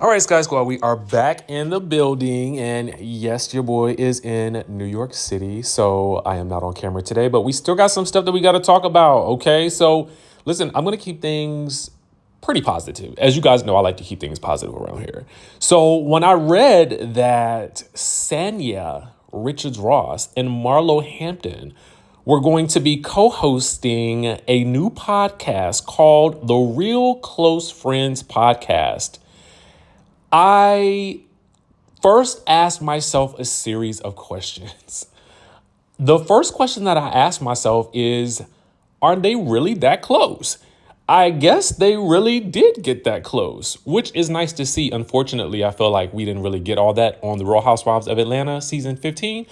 All right, Sky Squad, we are back in the building. And yes, your boy is in New York City. So I am not on camera today, but we still got some stuff that we got to talk about. Okay. So listen, I'm going to keep things pretty positive. As you guys know, I like to keep things positive around here. So when I read that Sanya Richards Ross and Marlo Hampton were going to be co-hosting a new podcast called The Real Close Friends Podcast, I first asked myself a series of questions. The first question that I asked myself is, are they really that close? I guess they really did get that close, which is nice to see. Unfortunately, I feel like we didn't really get all that on The Real Housewives of Atlanta season 15.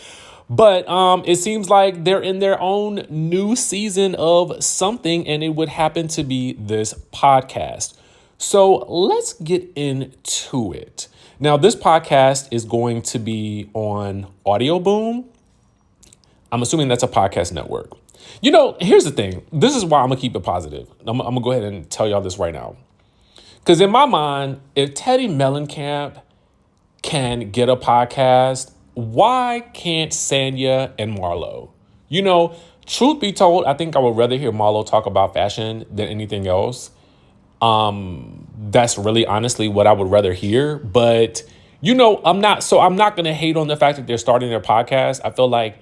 But it seems like they're in their own new season of something, and it would happen to be this podcast. So let's get into it. Now, this podcast is going to be on Audio Boom. I'm assuming that's a podcast network. You know, here's the thing. This is why I'm going to keep it positive. I'm going to go ahead and tell y'all this right now. Because in my mind, if Teddy Mellencamp can get a podcast, why can't Sanya and Marlo? You know, truth be told, I think I would rather hear Marlo talk about fashion than anything else. That's really honestly what I would rather hear. But, you know, I'm not going to hate on the fact that they're starting their podcast. I feel like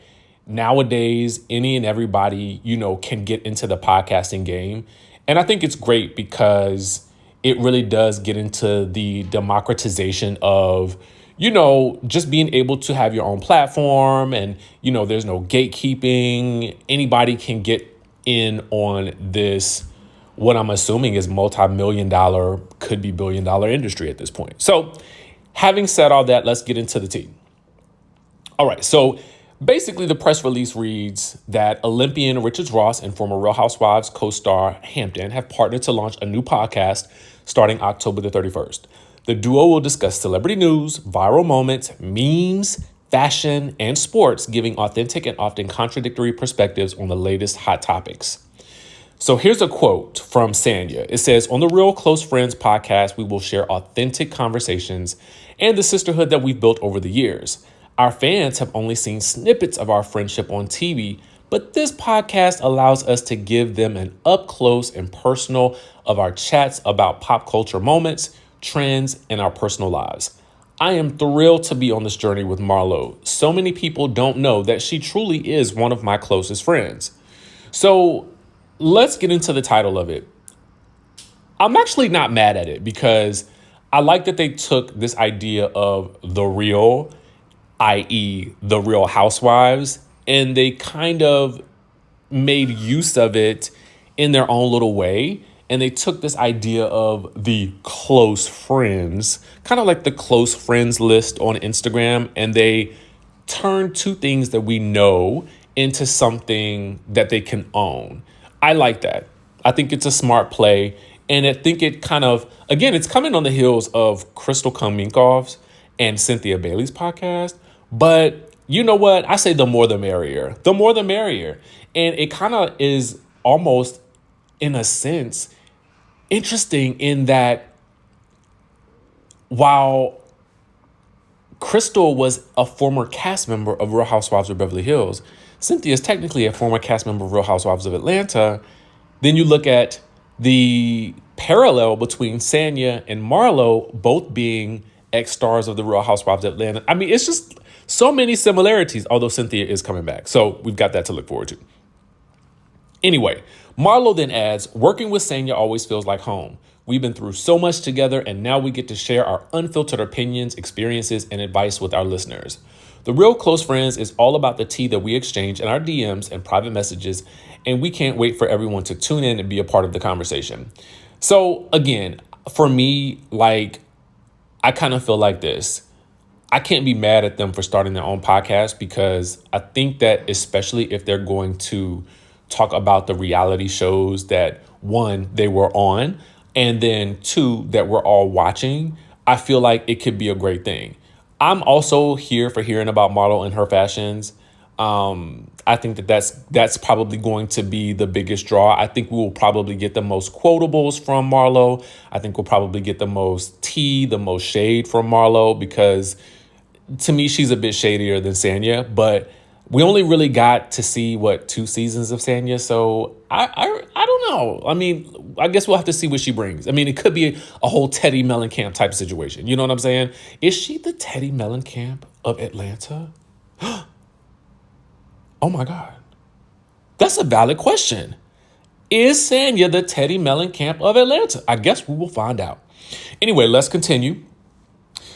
nowadays, any and everybody, you know, can get into the podcasting game. And I think it's great because it really does get into the democratization of, you know, just being able to have your own platform and, you know, there's no gatekeeping. Anybody can get in on this, what I'm assuming is multi-million-dollar, could be billion-dollar industry at this point. So having said all that, let's get into the tea. All right, so basically the press release reads that Olympian Richards Ross and former Real Housewives co-star Hampton have partnered to launch a new podcast starting October the 31st. The duo will discuss celebrity news, viral moments, memes, fashion, and sports, giving authentic and often contradictory perspectives on the latest hot topics. So here's a quote from Sanya. It says, "On the Real Close Friends podcast, we will share authentic conversations and the sisterhood that we've built over the years. Our fans have only seen snippets of our friendship on TV, but this podcast allows us to give them an up close and personal of our chats about pop culture moments, trends, and our personal lives. I am thrilled to be on this journey with Marlo. So many people don't know that she truly is one of my closest friends." So let's get into the title of it. I'm actually not mad at it because I like that they took this idea of the real, i.e. the Real Housewives, and they kind of made use of it in their own little way. And they took this idea of the close friends, kind of like the close friends list on Instagram, and they turned two things that we know into something that they can own. I like that. I think it's a smart play. And I think it kind of, again, it's coming on the heels of Crystal Kaminkoff's and Cynthia Bailey's podcast. But you know what? I say the more the merrier. The more the merrier. And it kind of is almost, in a sense, interesting in that while Crystal was a former cast member of Real Housewives of Beverly Hills, Cynthia is technically a former cast member of Real Housewives of Atlanta. Then you look at the parallel between Sanya and Marlo, both being ex-stars of the Real Housewives of Atlanta. I mean, it's just so many similarities, although Cynthia is coming back. So we've got that to look forward to. Anyway, Marlo then adds, "Working with Sanya always feels like home. We've been through so much together, and now we get to share our unfiltered opinions, experiences, and advice with our listeners. The Real Close Friends is all about the tea that we exchange in our DMs and private messages, and we can't wait for everyone to tune in and be a part of the conversation." So again, for me, like, I kind of feel like this. I can't be mad at them for starting their own podcast because I think that especially if they're going to talk about the reality shows that, one, they were on, and then two, that we're all watching, I feel like it could be a great thing. I'm also here for hearing about Marlo and her fashions. I think that's probably going to be the biggest draw. I think we will probably get the most quotables from Marlo. I think we'll probably get the most tea, the most shade from Marlo, because to me, she's a bit shadier than Sanya, but we only really got to see 2 seasons of Sanya. So I don't know. I mean, I guess we'll have to see what she brings. I mean, it could be a whole Teddy Mellencamp type situation. You know what I'm saying? Is she the Teddy Mellencamp of Atlanta? Oh my God. That's a valid question. Is Sanya the Teddy Mellencamp of Atlanta? I guess we will find out. Anyway, let's continue.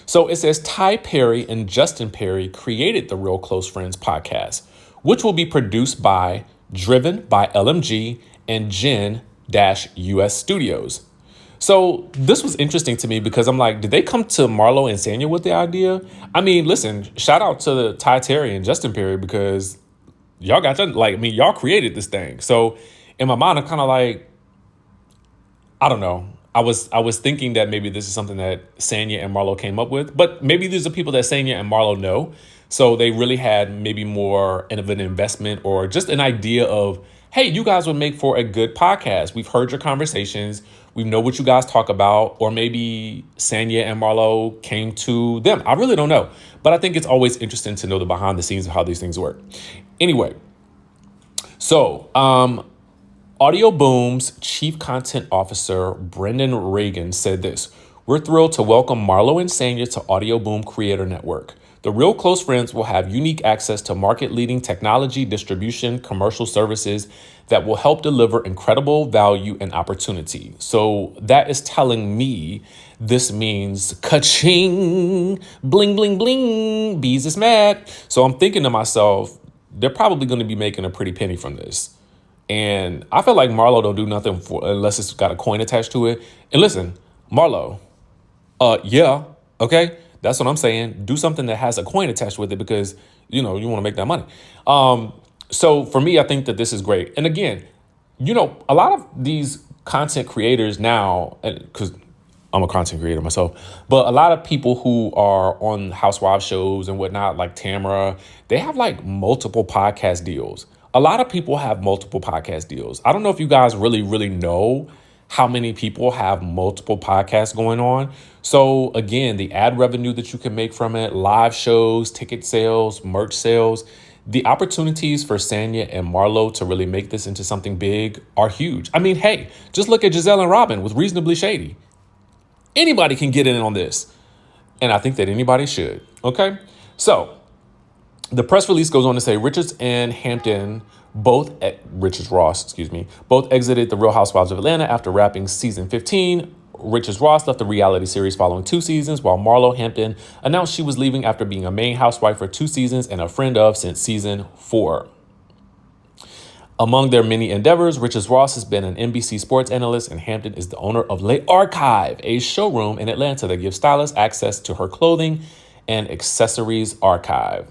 So it says Ty Perry and Justin Perry created the Real Close Friends podcast, which will be produced by, driven by LMG and Gen-US Studios. So this was interesting to me because I'm like, did they come to Marlo and Sanya with the idea? I mean, listen, shout out to the Ty Terry and Justin Perry, because y'all got to, y'all created this thing. So in my mind, I'm kind of like, I don't know. I was thinking that maybe this is something that Sanya and Marlo came up with, but maybe these are people that Sanya and Marlo know. So they really had maybe more of an investment or just an idea of, hey, you guys would make for a good podcast. We've heard your conversations. We know what you guys talk about. Or maybe Sanya and Marlo came to them. I really don't know. But I think it's always interesting to know the behind the scenes of how these things work. Anyway, so Audio Boom's Chief Content Officer, Brendan Reagan, said this: "We're thrilled to welcome Marlo and Sanya to Audio Boom Creator Network. The Real Close Friends will have unique access to market-leading technology, distribution, commercial services that will help deliver incredible value and opportunity." So that is telling me this means ka-ching, bling, bling, bling, bees is mad. So I'm thinking to myself, they're probably going to be making a pretty penny from this. And I feel like Marlo don't do nothing unless it's got a coin attached to it. And listen, Marlo, yeah, okay, that's what I'm saying. Do something that has a coin attached with it, because, you want to make that money. So for me, I think that this is great. And again, a lot of these content creators now, because I'm a content creator myself, but a lot of people who are on housewives shows and whatnot, like Tamara, they have like multiple podcast deals. A lot of people have multiple podcast deals. I don't know if you guys really, really know how many people have multiple podcasts going on. So again, the ad revenue that you can make from it, live shows, ticket sales, merch sales, the opportunities for Sanya and Marlo to really make this into something big are huge. I mean, hey, just look at Giselle and Robin with Reasonably Shady. Anybody can get in on this. And I think that anybody should. Okay. So the press release goes on to say Richards Ross both exited the Real Housewives of Atlanta after wrapping season 15. Richards Ross left the reality series following 2 seasons, while Marlo Hampton announced she was leaving after being a main housewife for 2 seasons and a friend of since season 4. Among their many endeavors, Richards Ross has been an NBC sports analyst, and Hampton is the owner of Le Archive, a showroom in Atlanta that gives stylists access to her clothing and accessories archive.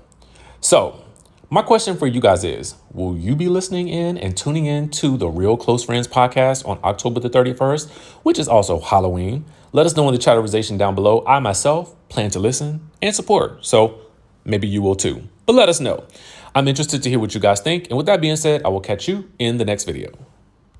So my question for you guys is, will you be listening in and tuning in to the Real Close Friends podcast on October the 31st, which is also Halloween? Let us know in the chatterization down below. I myself plan to listen and support, so maybe you will too. But let us know. I'm interested to hear what you guys think. And with that being said, I will catch you in the next video.